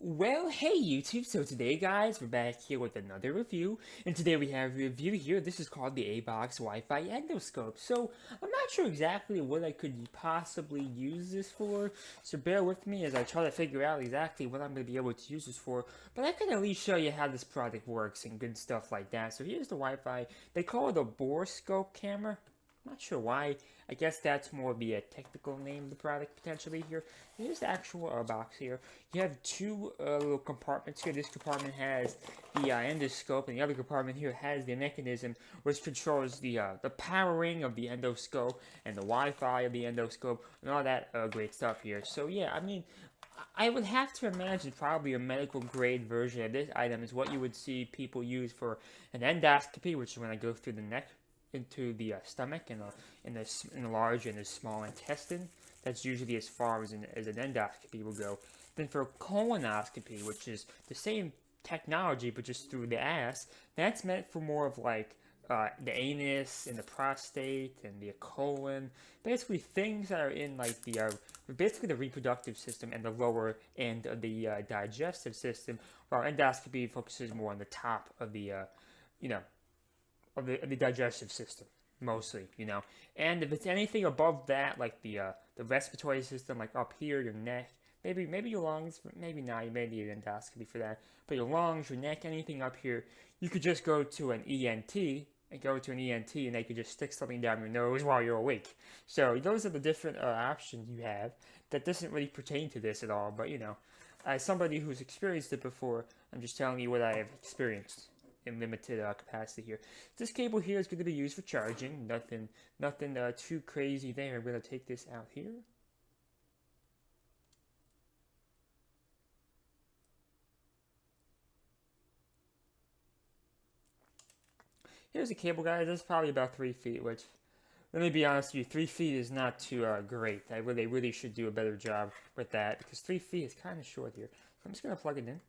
Well, hey YouTube, so today guys, we're back here with another review, and today we have a review here. This is called the ABOX Wi-Fi Endoscope. So, I'm not sure exactly what I could possibly use this for, so bear with me as I try to figure out exactly what I'm going to be able to use this for, but I can at least show you how this product works and good stuff like that. So here's the Wi-Fi. They call it a Borescope camera. Not sure why. I guess that's more of a technical name of the product potentially here. Here's the actual box here. You have two little compartments here. This compartment has the endoscope, and the other compartment here has the mechanism which controls the powering of the endoscope and the Wi-Fi of the endoscope and all that great stuff here. So yeah, I mean, I would have to imagine probably a medical grade version of this item is what you would see people use for an endoscopy, which is when I go through the neck into the stomach and in the large and the small intestine. That's usually as far as an endoscopy will go. Then for a colonoscopy, which is the same technology but just through the ass, that's meant for more of like the anus and the prostate and the colon, basically things that are in like the basically the reproductive system and the lower end of the digestive system, while endoscopy focuses more on the top of the you know of the digestive system mostly, and if it's anything above that, like the respiratory system, like up here, your neck, maybe your lungs, maybe not, you may need an endoscopy for that, but your lungs, your neck, anything up here, you could just go to an ENT and they could just stick something down your nose while you're awake. So those are the different options you have. That doesn't really pertain to this at all, but as somebody who's experienced it before, I'm just telling you what I have experienced in limited capacity here. This cable here is going to be used for charging. Nothing too crazy there. I'm going to take this out here. Here's the cable, guys. This is probably about 3 feet, which, let me be honest with you, 3 feet is not too great. They really should do a better job with that, because 3 feet is kind of short here. So I'm just going to plug it in.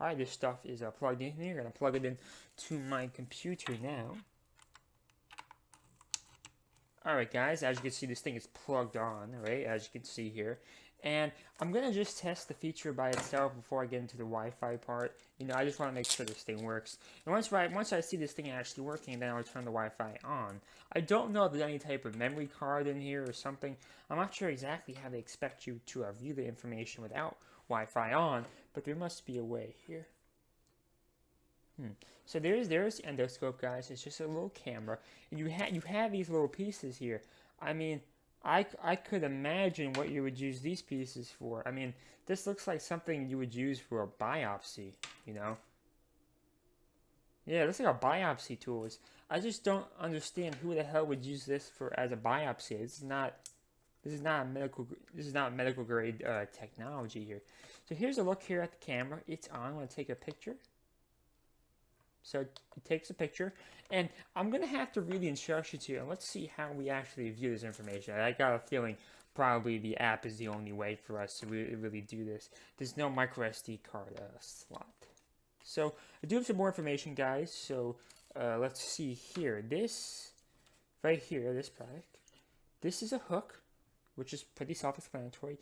Alright, this stuff is plugged in here. I'm going to plug it in to my computer now. Alright guys, as you can see, this thing is plugged on, right, as you can see here. And I'm going to just test the feature by itself before I get into the Wi-Fi part. I just want to make sure this thing works. And once I see this thing actually working, then I'll turn the Wi-Fi on. I don't know if there's any type of memory card in here or something. I'm not sure exactly how they expect you to view the information without Wi-Fi on, but there must be a way here. So there's the endoscope, guys. It's just a little camera, and you have these little pieces here. I mean, I could imagine what you would use these pieces for. I mean, this looks like something you would use for a biopsy, Yeah, it looks like a biopsy tools. I just don't understand who the hell would use this for as a biopsy. This is not medical grade technology here. So here's a look here at the camera. It's on. I'm going to take a picture. So it takes a picture, and I'm going to have to read the instructions here, and let's see how we actually view this information. I got a feeling probably the app is the only way for us to really do this. There's no micro SD card slot. So I do have some more information, guys. So let's see here. This, right here, this product, this is a hook, which is pretty self-explanatory.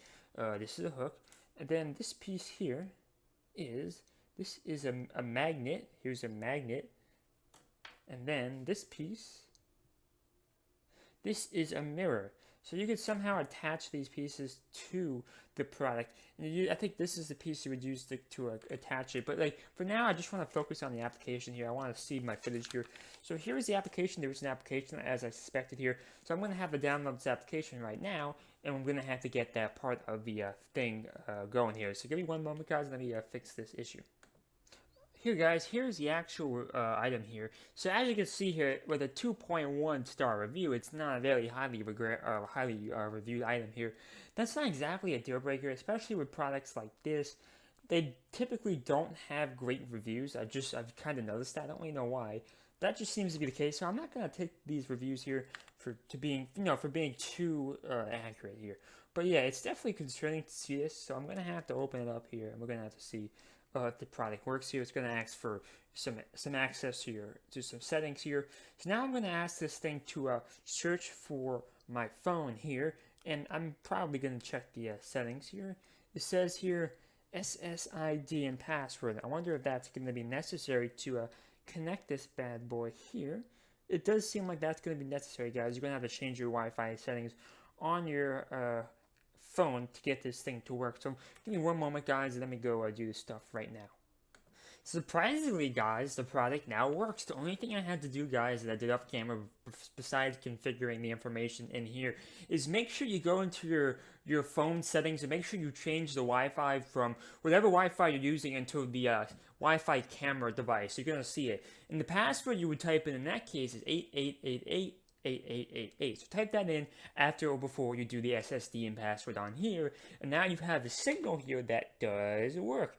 This is a hook, and then this piece here is... This is a magnet. Here's a magnet. And then this piece, this is a mirror. So you could somehow attach these pieces to the product. And I think this is the piece you would use to attach it. But like for now, I just want to focus on the application here. I want to see my footage here. So here is the application. There is an application as I suspected here. So I'm going to have to download this application right now. And I'm going to have to get that part of the thing going here. So give me one moment, guys. Let me fix this issue. Here guys, here's the actual item here. So as you can see here, with a 2.1 star review, it's not a very highly reviewed item here. That's not exactly a deal breaker, especially with products like this. They typically don't have great reviews. I've kind of noticed that. I don't really know why. That just seems to be the case. So I'm not going to take these reviews here for being too accurate here. But yeah, it's definitely concerning to see this. So I'm going to have to open it up here, and we're going to have to see if the product works here. It's going to ask for some access to some settings here. So now I'm going to ask this thing to search for my phone here, and I'm probably going to check the settings here. It says here SSID and password. I wonder if that's going to be necessary to connect this bad boy here. It does seem like that's going to be necessary, guys. You're going to have to change your Wi-Fi settings on your phone to get this thing to work. So give me one moment, guys, and let me go do this stuff right now. Surprisingly, guys, the product now works. The only thing I had to do, guys, that I did off camera, besides configuring the information in here, is make sure you go into your phone settings and make sure you change the Wi-Fi from whatever Wi-Fi you're using into the Wi-Fi camera device. You're going to see it. And the password you would type in that case is 8888. 8888. So type that in after or before you do the SSD and password on here, and now you have a signal here that does work.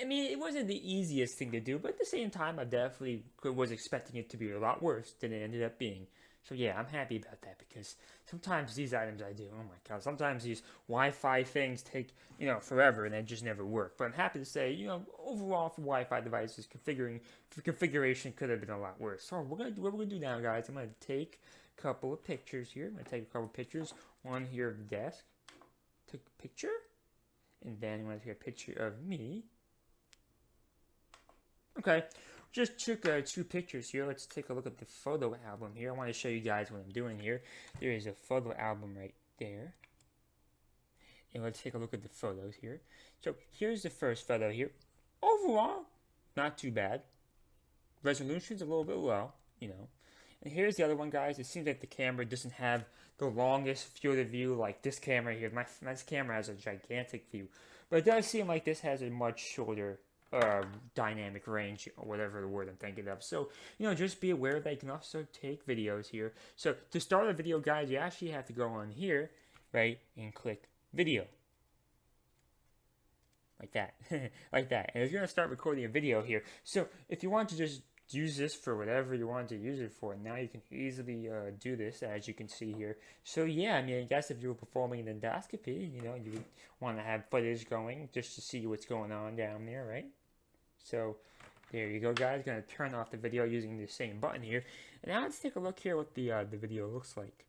I mean, it wasn't the easiest thing to do, but at the same time, I definitely was expecting it to be a lot worse than it ended up being. So yeah, I'm happy about that, because sometimes these items I do, oh my god, sometimes these Wi-Fi things take, forever and they just never work. But I'm happy to say, overall for Wi-Fi devices, configuration could have been a lot worse. So what we're gonna do now, guys, I'm gonna take a couple of pictures here. I'm gonna take a couple of pictures. One here of the desk. Took a picture, and then I'm gonna take a picture of me. Okay, just took 2 pictures here. Let's take a look at the photo album here. I want to show you guys what I'm doing here. There is a photo album right there. And let's take a look at the photos here. So here's the first photo here. Overall, not too bad. Resolution's a little bit low, And here's the other one, guys. It seems like the camera doesn't have the longest field of view like this camera here. My camera has a gigantic view. But it does seem like this has a much shorter dynamic range, or whatever the word I'm thinking of. So, just be aware that you can also take videos here. So, to start a video, guys, you actually have to go on here, right, and click video. Like that. Like that. And it's going to start recording a video here. So, if you want to just use this for whatever you want to use it for, now you can easily do this, as you can see here. So yeah, I mean, I guess if you were performing an endoscopy, you would want to have footage going just to see what's going on down there, right? So there you go, guys. Gonna turn off the video using the same button here. And now let's take a look here what the video looks like.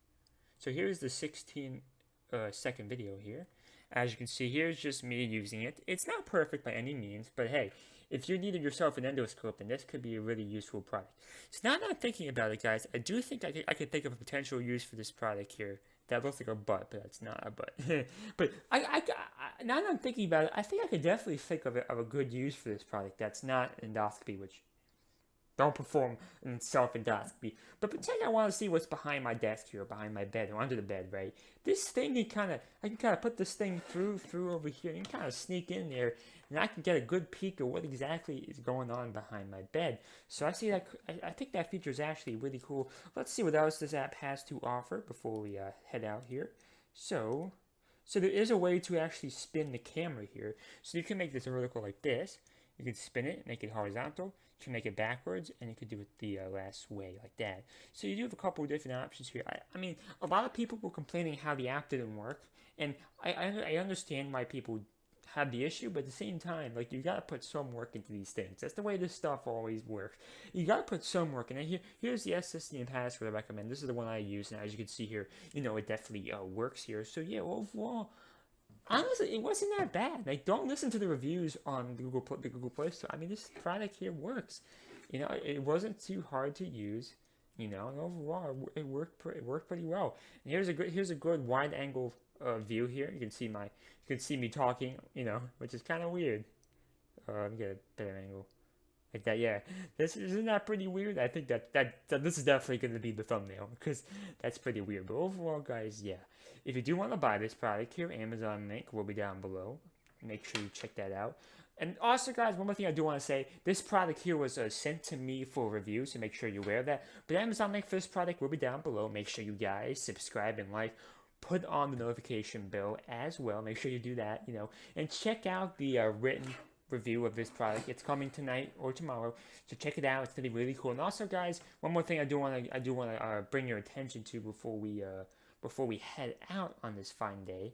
So here's the 16-second video here. As you can see, here's just me using it. It's not perfect by any means, but hey, if you needed yourself an endoscope, then this could be a really useful product. So now that I'm thinking about it, guys, I do think I could think of a potential use for this product here. That looks like a butt, but that's not a butt. But now that I'm thinking about it, I think I could definitely think of a good use for this product that's not endoscopy, which don't perform in self-endoscopy. But pretend I want to see what's behind my desk here, behind my bed, or under the bed, right? This thing I can kind of put this thing through over here, and kind of sneak in there, and I can get a good peek of what exactly is going on behind my bed. So I think that feature is actually really cool. Let's see what else this app has to offer before we head out here. So there is a way to actually spin the camera here. So you can make this vertical like this. You can spin it, make it horizontal. You can make it backwards, and you could do it the last way, like that. So you do have a couple of different options here. I mean, a lot of people were complaining how the app didn't work, and I understand why people have the issue, but at the same time, like, you gotta put some work into these things. That's the way this stuff always works. You gotta put some work in it. Here's the SSD and password I recommend. This is the one I use, and as you can see here, it definitely works here. So yeah, overall, honestly, it wasn't that bad. Like, don't listen to the reviews on the Google Play Store. I mean, this product here works. It wasn't too hard to use. And overall, it worked pretty well. And here's a good wide angle view here. You can see me talking. Which is kind of weird. Let me get a better angle. Like that, yeah. Isn't that pretty weird? I think that this is definitely going to be the thumbnail, because that's pretty weird. But overall, guys, yeah. If you do want to buy this product here, Amazon link will be down below. Make sure you check that out. And also, guys, one more thing I do want to say. This product here was sent to me for review, so make sure you're aware of that. But Amazon link for this product will be down below. Make sure you guys subscribe and like. Put on the notification bell as well. Make sure you do that, And check out the written review of this product. It's coming tonight or tomorrow, so check it out. It's gonna be really cool. And also, guys, one more thing I do want to bring your attention to before we head out on this fine day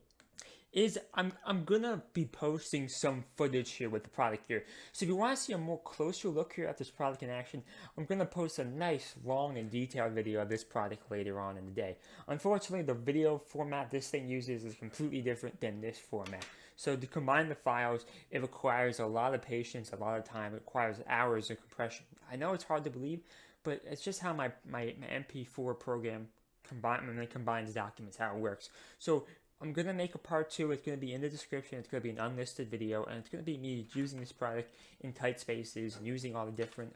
is I'm gonna be posting some footage here with the product here. So if you want to see a more closer look here at this product in action, I'm gonna post a nice, long, and detailed video of this product later on in the day. Unfortunately, the video format this thing uses is completely different than this format. So to combine the files, it requires a lot of patience, a lot of time. It requires hours of compression. I know it's hard to believe, but it's just how my MP4 program combines documents, how it works. So I'm going to make a part 2. It's going to be in the description. It's going to be an unlisted video, and it's going to be me using this product in tight spaces and using all the different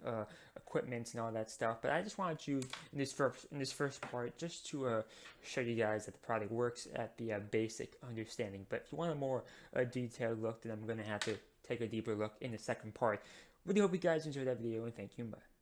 equipments and all that stuff. But I just wanted you in this first part just to show you guys that the product works at the basic understanding. But if you want a more detailed look, then I'm going to have to take a deeper look in the second part. Really hope you guys enjoyed that video, and thank you. Bye.